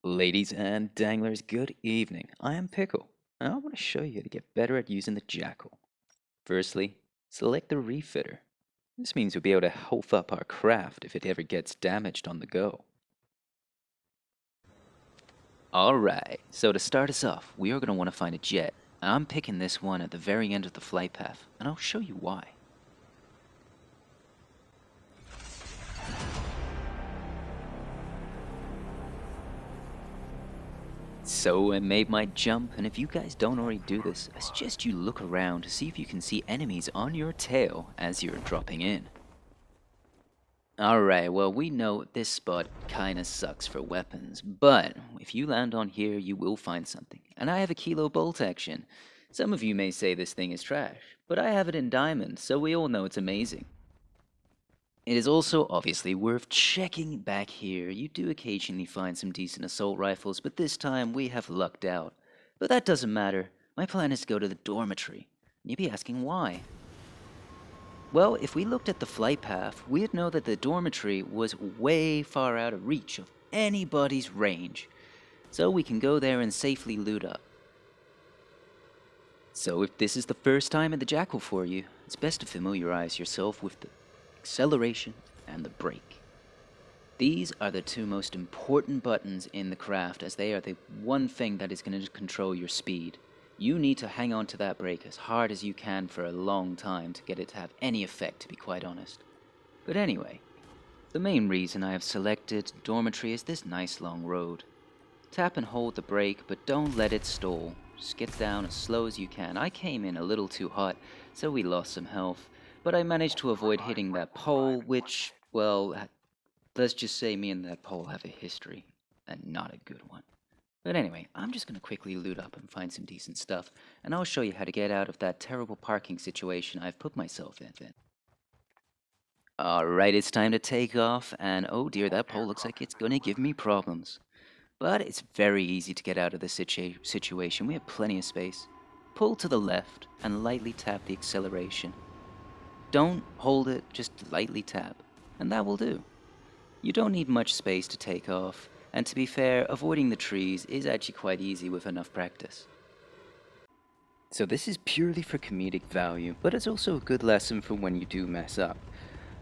Ladies and danglers, good evening. I am Pickle, and I want to show you how to get better at using the Jackal. Firstly, select the refitter. This means we'll be able to health up our craft if it ever gets damaged on the go. Alright, so to start us off, we are going to want to find a jet. I'm picking this one at the very end of the flight path, and I'll show you why. So I made my jump, and if you guys don't already do this, I suggest you look around to see if you can see enemies on your tail as you're dropping in. Alright, well, we know this spot kinda sucks for weapons, but if you land on here, you will find something. And I have a kilo bolt action. Some of you may say this thing is trash, but I have it in diamond, so we all know it's amazing. It is also obviously worth checking back here. You do occasionally find some decent assault rifles, but this time we have lucked out. But that doesn't matter. My plan is to go to the dormitory. You'd be asking why. Well, if we looked at the flight path, we'd know that the dormitory was way far out of reach of anybody's range. So we can go there and safely loot up. So if this is the first time in the Jackal for you, it's best to familiarize yourself with the acceleration and the brake. These are the two most important buttons in the craft, as they are the one thing that is going to control your speed. You need to hang on to that brake as hard as you can for a long time to get it to have any effect, to be quite honest. But anyway, the main reason I have selected dormitory is this nice long road. Tap and hold the brake, but don't let it stall. Just get down as slow as you can. I came in a little too hot, so we lost some health, but I managed to avoid hitting that pole, which, well, let's just say me and that pole have a history, and not a good one. But anyway, I'm just going to quickly loot up and find some decent stuff, and I'll show you how to get out of that terrible parking situation I've put myself in. Alright, it's time to take off, and oh dear, that pole looks like it's going to give me problems. But it's very easy to get out of this situation. We have plenty of space. Pull to the left and lightly tap the acceleration. Don't hold it, just lightly tap, and that will do. You don't need much space to take off, and to be fair, avoiding the trees is actually quite easy with enough practice. So this is purely for comedic value, but it's also a good lesson for when you do mess up.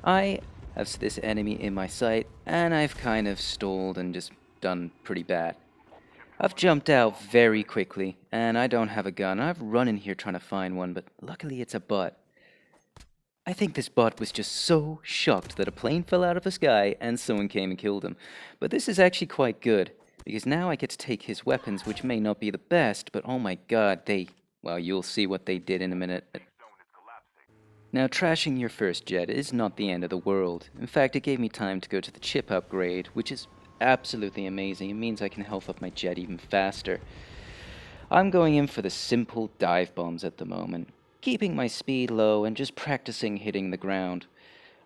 I have this enemy in my sight, and I've kind of stalled and just done pretty bad. I've jumped out very quickly, and I don't have a gun. I've run in here trying to find one, but luckily it's a bot. I think this bot was just so shocked that a plane fell out of the sky and someone came and killed him. But this is actually quite good, because now I get to take his weapons, which may not be the best, but oh my god, well, you'll see what they did in a minute. Now, trashing your first jet is not the end of the world. In fact, it gave me time to go to the chip upgrade, which is absolutely amazing. It means I can health up my jet even faster. I'm going in for the simple dive bombs at the moment, keeping my speed low and just practicing hitting the ground.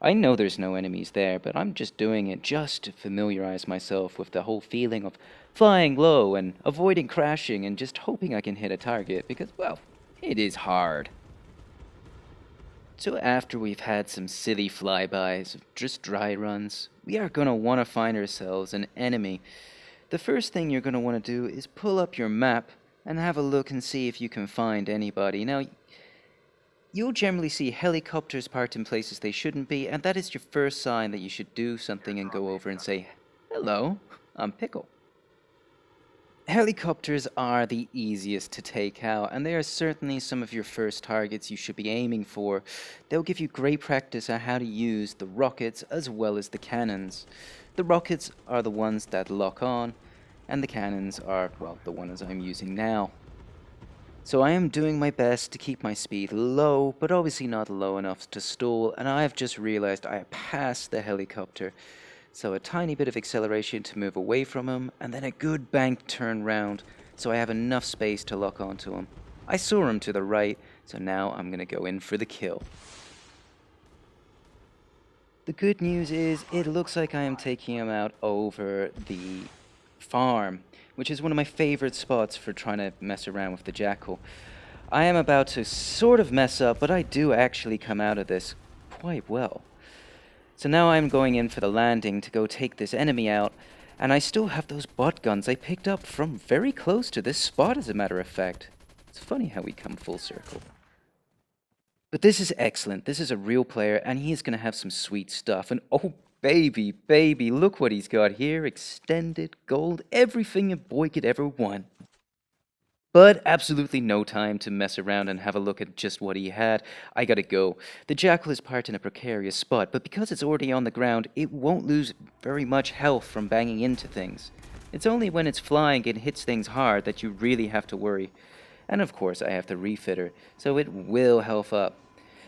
I know there's no enemies there, but I'm just doing it just to familiarize myself with the whole feeling of flying low and avoiding crashing and just hoping I can hit a target, because, well, it is hard. So after we've had some silly flybys, just dry runs, we are going to want to find ourselves an enemy. The first thing you're going to want to do is pull up your map and have a look and see if you can find anybody. Now, you'll generally see helicopters parked in places they shouldn't be, and that is your first sign that you should do something and go over and say, "Hello, I'm Pickle." Helicopters are the easiest to take out, and they are certainly some of your first targets you should be aiming for. They'll give you great practice on how to use the rockets as well as the cannons. The rockets are the ones that lock on, and the cannons are, well, the ones I'm using now. So I am doing my best to keep my speed low, but obviously not low enough to stall, and I've just realized I passed the helicopter. So a tiny bit of acceleration to move away from him, and then a good bank turn round, so I have enough space to lock onto him. I saw him to the right, so now I'm going to go in for the kill. The good news is, it looks like I am taking him out over the farm, which is one of my favorite spots for trying to mess around with the Jackal. I am about to sort of mess up, but I do actually come out of this quite well. So now I'm going in for the landing to go take this enemy out, And I still have those butt guns I picked up from very close to this spot, as a matter of fact. It's funny how we come full circle. But this is excellent. This is a real player, and he is going to have some sweet stuff. And oh, baby, baby, look what he's got here. Extended gold, everything a boy could ever want. But absolutely no time to mess around and have a look at just what he had. I gotta go. The jackal is parked in a precarious spot, but because it's already on the ground, it won't lose very much health from banging into things. It's only when it's flying and hits things hard that you really have to worry. And of course, I have to refit her, so it will health up.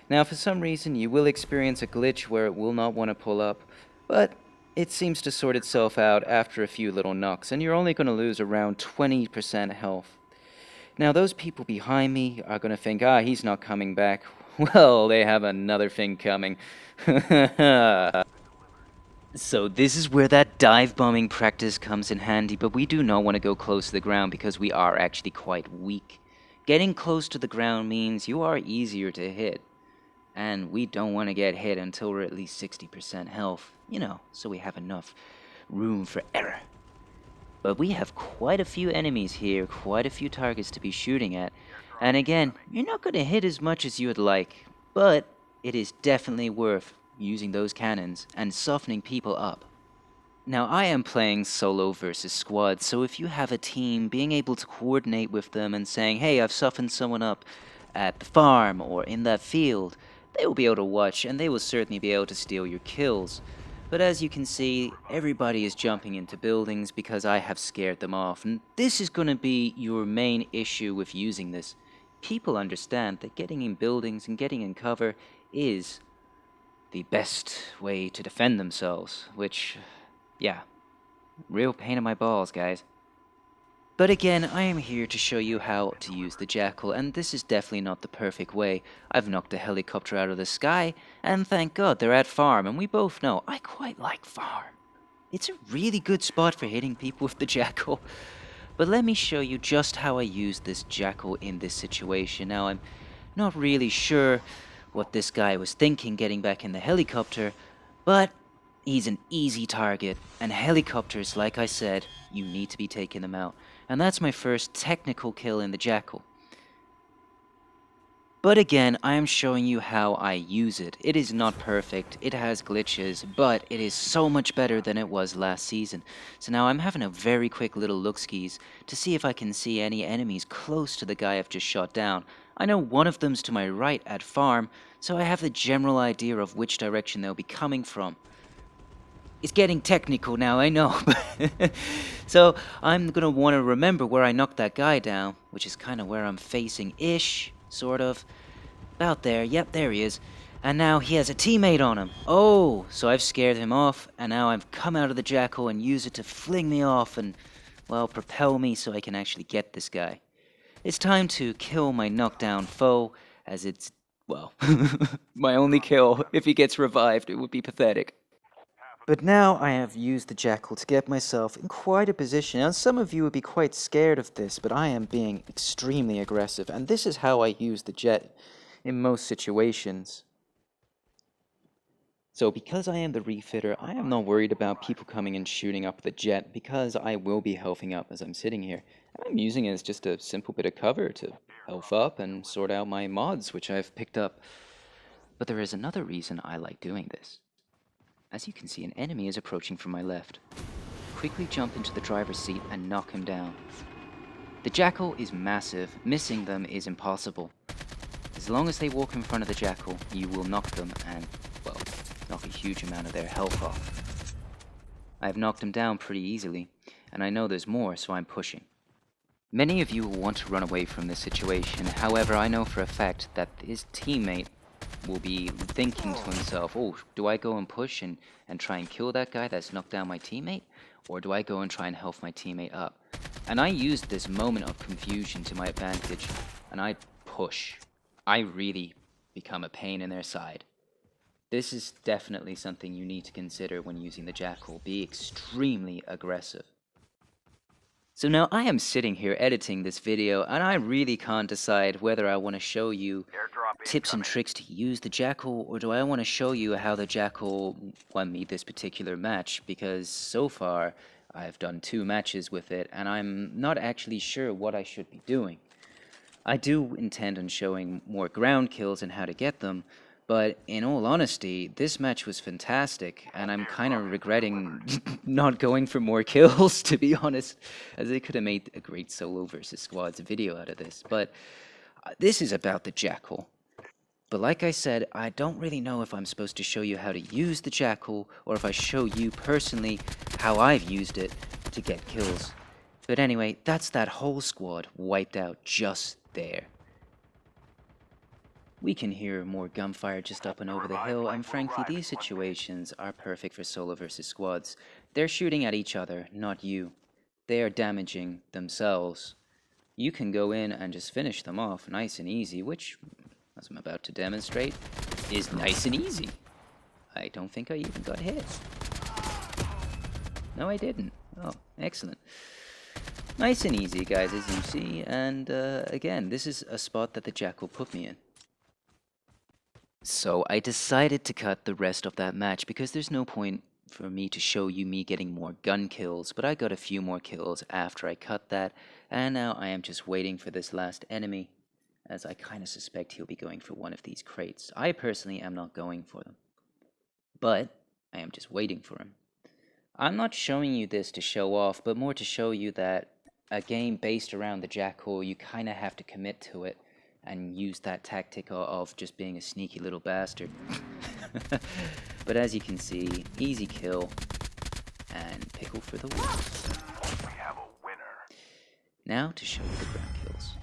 Now, for some reason, you will experience a glitch where it will not want to pull up, but it seems to sort itself out after a few little knocks, and you're only going to lose around 20% health. Now, those people behind me are going to think, he's not coming back. Well, they have another thing coming. So this is where that dive bombing practice comes in handy, but we do not want to go close to the ground because we are actually quite weak. Getting close to the ground means you are easier to hit, and we don't want to get hit until we're at least 60% health, so we have enough room for error. But we have quite a few enemies here, quite a few targets to be shooting at. And again, you're not going to hit as much as you would like, but it is definitely worth using those cannons and softening people up. Now, I am playing solo versus squad, so if you have a team, being able to coordinate with them and saying, hey, I've softened someone up at the farm or in that field, they will be able to watch and they will certainly be able to steal your kills. But as you can see, everybody is jumping into buildings because I have scared them off, and this is going to be your main issue with using this. People understand that getting in buildings and getting in cover is the best way to defend themselves, which, yeah, real pain in my balls, guys. But again, I am here to show you how to use the jackal, and this is definitely not the perfect way. I've knocked a helicopter out of the sky, and thank God they're at farm, and we both know I quite like farm. It's a really good spot for hitting people with the jackal. But let me show you just how I use this jackal in this situation. Now, I'm not really sure what this guy was thinking getting back in the helicopter, but he's an easy target, and helicopters, like I said, you need to be taking them out. And that's my first technical kill in the jackal. But again, I am showing you how I use it. It is not perfect, it has glitches, but it is so much better than it was last season. So now I'm having a very quick little look-skis to see if I can see any enemies close to the guy I've just shot down. I know one of them's to my right at farm, so I have the general idea of which direction they'll be coming from. It's getting technical now, I know. So I'm going to want to remember where I knocked that guy down, which is kind of where I'm facing-ish, sort of. About there, yep, there he is. And now he has a teammate on him. Oh, so I've scared him off, and now I've come out of the jackal and use it to fling me off and, well, propel me so I can actually get this guy. It's time to kill my knockdown foe, as it's, well, my only kill. If he gets revived, it would be pathetic. But now I have used the jackal to get myself in quite a position. Now, some of you would be quite scared of this, but I am being extremely aggressive, and this is how I use the jet in most situations. So because I am the refitter, I am not worried about people coming and shooting up the jet, because I will be healthing up as I'm sitting here. And I'm using it as just a simple bit of cover to health up and sort out my mods, which I've picked up. But there is another reason I like doing this. As you can see, an enemy is approaching from my left. Quickly jump into the driver's seat and knock him down. The jackal is massive. Missing them is impossible. As long as they walk in front of the jackal, you will knock them and, well, knock a huge amount of their health off. I have knocked him down pretty easily, and I know there's more, so I'm pushing. Many of you will want to run away from this situation. However, I know for a fact that his teammate will be thinking to himself, oh, do I go and push and try and kill that guy that's knocked down my teammate? Or do I go and try and health my teammate up? And I used this moment of confusion to my advantage, and I push. I really become a pain in their side. This is definitely something you need to consider when using the jackal. Be extremely aggressive. So now I am sitting here editing this video, and I really can't decide whether I want to show you tips and tricks to use the jackal, or do I want to show you how the jackal won me this particular match, because so far I've done 2 matches with it, and I'm not actually sure what I should be doing. I do intend on showing more ground kills and how to get them, but in all honesty, this match was fantastic, and I'm kind of regretting not going for more kills, to be honest, as they could have made a great solo versus squads video out of this. But this is about the Jackal. But like I said, I don't really know if I'm supposed to show you how to use the Jackal, or if I show you personally how I've used it to get kills. But anyway, that's that whole squad wiped out just there. We can hear more gunfire just up and over the hill, and frankly, these situations are perfect for solo versus squads. They're shooting at each other, not you. They are damaging themselves. You can go in and just finish them off nice and easy, which, as I'm about to demonstrate, is nice and easy. I don't think I even got hit. No, I didn't. Oh, excellent. Nice and easy, guys, as you see, and again, this is a spot that the Jackal put me in. So I decided to cut the rest of that match because there's no point for me to show you me getting more gun kills, but I got a few more kills after I cut that, and now I am just waiting for this last enemy, as I kind of suspect he'll be going for one of these crates. I personally am not going for them, but I am just waiting for him. I'm not showing you this to show off, but more to show you that a game based around the Jackal, you kind of have to commit to it and use that tactic of just being a sneaky little bastard. But as you can see, easy kill, and Pickle for the win. We have a winner. Now to show you the ground kills.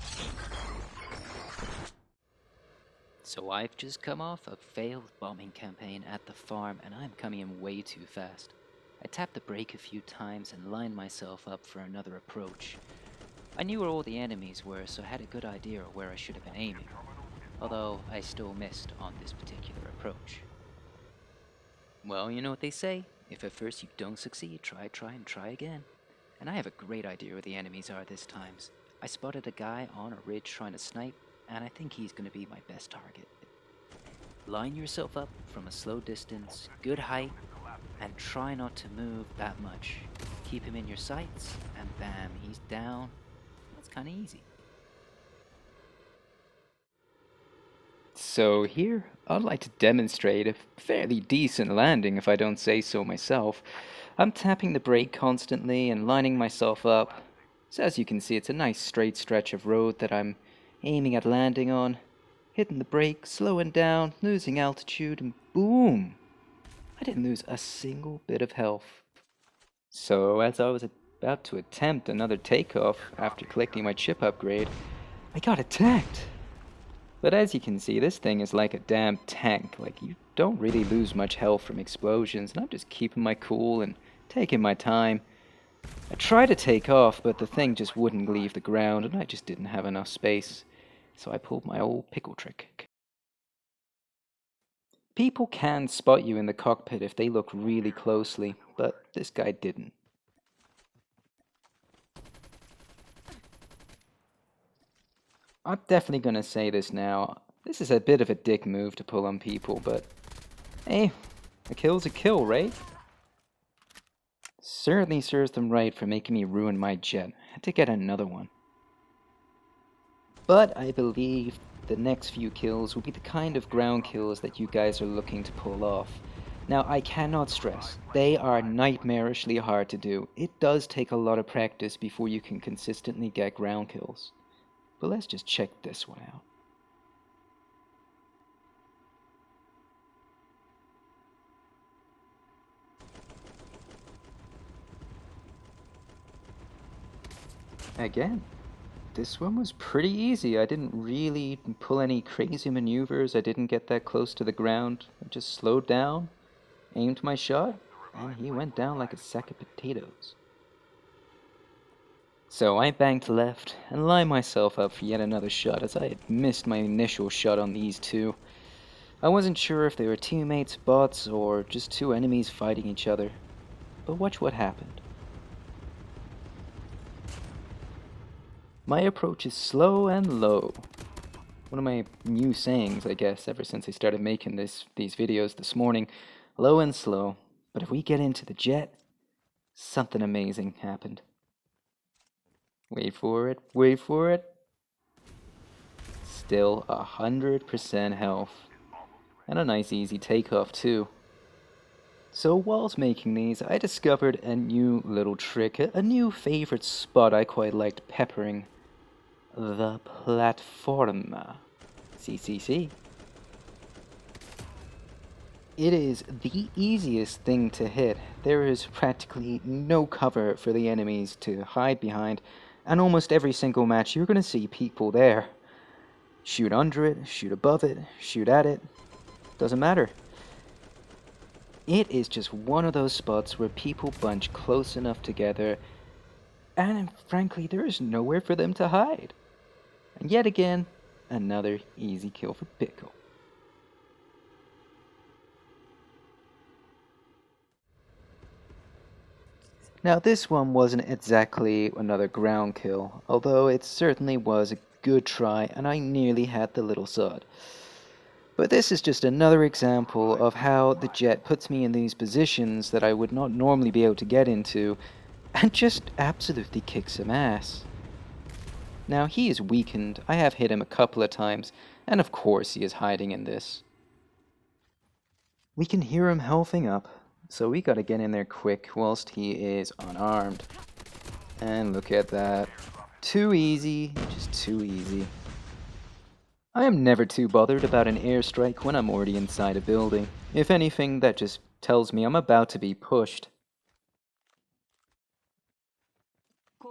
So I've just come off a failed bombing campaign at the farm, and I'm coming in way too fast. I tapped the brake a few times and lined myself up for another approach. I knew where all the enemies were, so I had a good idea of where I should have been aiming, although I still missed on this particular approach. Well, you know what they say, if at first you don't succeed, try and try again. And I have a great idea where the enemies are this time. I spotted a guy on a ridge trying to snipe, and I think he's going to be my best target. Line yourself up from a slow distance, good height, and try not to move that much. Keep him in your sights, and bam, he's down. That's kind of easy. So here, I'd like to demonstrate a fairly decent landing if I don't say so myself. I'm tapping the brake constantly and lining myself up. So as you can see, it's a nice straight stretch of road that I'm aiming at landing on. Hitting the brake, slowing down, losing altitude, and boom! I didn't lose a single bit of health. So as I was about to attempt another takeoff after collecting my chip upgrade, I got attacked. But as you can see, this thing is like a damn tank. Like, you don't really lose much health from explosions, and I'm just keeping my cool and taking my time. I tried to take off, but the thing just wouldn't leave the ground, and I just didn't have enough space. So I pulled my old pickle trick. People can spot you in the cockpit if they look really closely, but this guy didn't. I'm definitely gonna say this now. This is a bit of a dick move to pull on people, but hey, a kill's a kill, right? Certainly serves them right for making me ruin my jet. I had to get another one. But I believe the next few kills will be the kind of ground kills that you guys are looking to pull off. Now, I cannot stress, they are nightmarishly hard to do. It does take a lot of practice before you can consistently get ground kills. But let's just check this one out. Again, this one was pretty easy. I didn't really pull any crazy maneuvers. I didn't get that close to the ground. I just slowed down, aimed my shot, and he went down like a sack of potatoes. So I banked left and lined myself up for yet another shot, as I had missed my initial shot on these two. I wasn't sure if they were teammates, bots, or just two enemies fighting each other. But watch what happened. My approach is slow and low. One of my new sayings, I guess, ever since I started making these videos this morning. Low and slow. But if we get into the jet, something amazing happened. Wait for it, wait for it. Still 100% health. And a nice easy takeoff too. So whilst making these, I discovered a new little trick, a new favorite spot I quite liked peppering. The platform. CCC. It is the easiest thing to hit. There is practically no cover for the enemies to hide behind, and almost every single match you're going to see people there. Shoot under it, shoot above it, shoot at it, doesn't matter. It is just one of those spots where people bunch close enough together, and frankly, there is nowhere for them to hide. And yet again, another easy kill for Pickle. Now this one wasn't exactly another ground kill, although it certainly was a good try and I nearly had the little sod. But this is just another example of how the jet puts me in these positions that I would not normally be able to get into, and just absolutely kicks some ass. Now he is weakened, I have hit him a couple of times, and of course he is hiding in this. We can hear him healthing up, so we gotta get in there quick whilst he is unarmed. And look at that. Too easy, just too easy. I am never too bothered about an airstrike when I'm already inside a building. If anything, that just tells me I'm about to be pushed.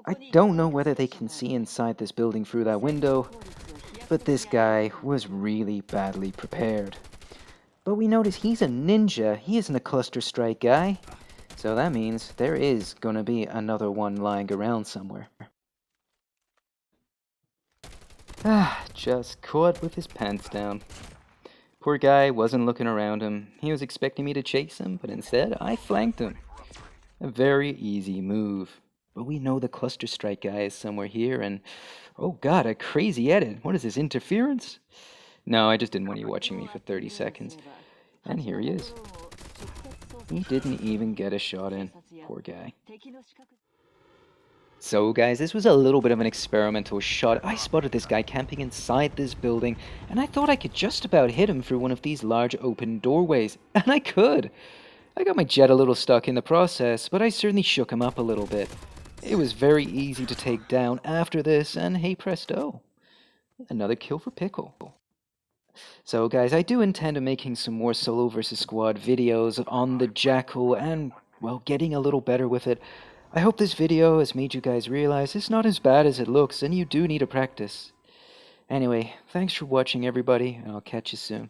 I don't know whether they can see inside this building through that window, but this guy was really badly prepared. But we notice he's a ninja, he isn't a cluster strike guy. So that means there is gonna be another one lying around somewhere. Just caught with his pants down. Poor guy wasn't looking around him. He was expecting me to chase him, but instead I flanked him. A very easy move. But we know the cluster strike guy is somewhere here, and oh god, a crazy edit. What is this, interference? No, I just didn't want you watching me for 30 seconds. And here he is. He didn't even get a shot in. Poor guy. So guys, this was a little bit of an experimental shot. I spotted this guy camping inside this building, and I thought I could just about hit him through one of these large open doorways. And I could! I got my jet a little stuck in the process, but I certainly shook him up a little bit. It was very easy to take down after this, and hey presto, another kill for Pickle. So guys, I do intend on making some more solo versus squad videos on the Jackal and, well, getting a little better with it. I hope this video has made you guys realize it's not as bad as it looks and you do need to practice. Anyway, thanks for watching everybody, and I'll catch you soon.